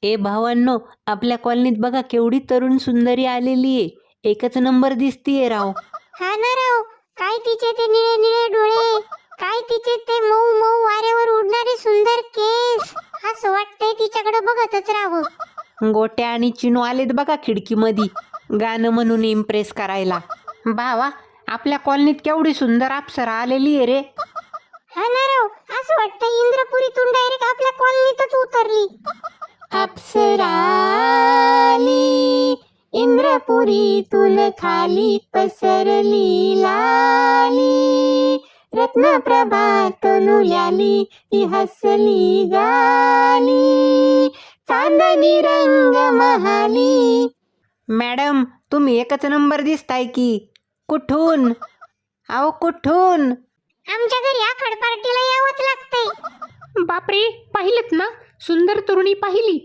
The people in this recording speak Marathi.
ए भावांनो, आपल्या कॉलनीत बघा केवढी तरुण सुंदरी आलेली आहे. एकच नंबर दिसतीये राव. हा ना राव, काय तिचे ते निळे निळे डोळे, काय तिचे ते मऊ मऊ वाऱ्यावर उडणारे सुंदर केस. असं वाटतंय तिच्याकडे बघतच राहावं. गोट्या आणि चिनू आलेत बघा खिडकीमध्ये गाणं म्हणून इम्प्रेस करायला. भावा, आपल्या कॉलनीत केवढी सुंदर अप्सरा आलेली आहे रे. हा ना राव, असं वाटतं इंद्रपुरीतून डायरेक्ट आपल्या कॉलनीतच उतरली. अप्सरा आली, इंद्रपुरीतून खाली पसरली लाली, रत्नप्रभात नुल्याली ती हसली गाली, चांदणी रंग महाली. मॅडम, तुम्ही एकच नंबर दिसताय की. कुठून? अहो कुठून? आमच्या घरी आखाड पार्टीला यावंच लागतंय. बापरे, पाहिलेत ना, सुंदर तरुणी पाहिली.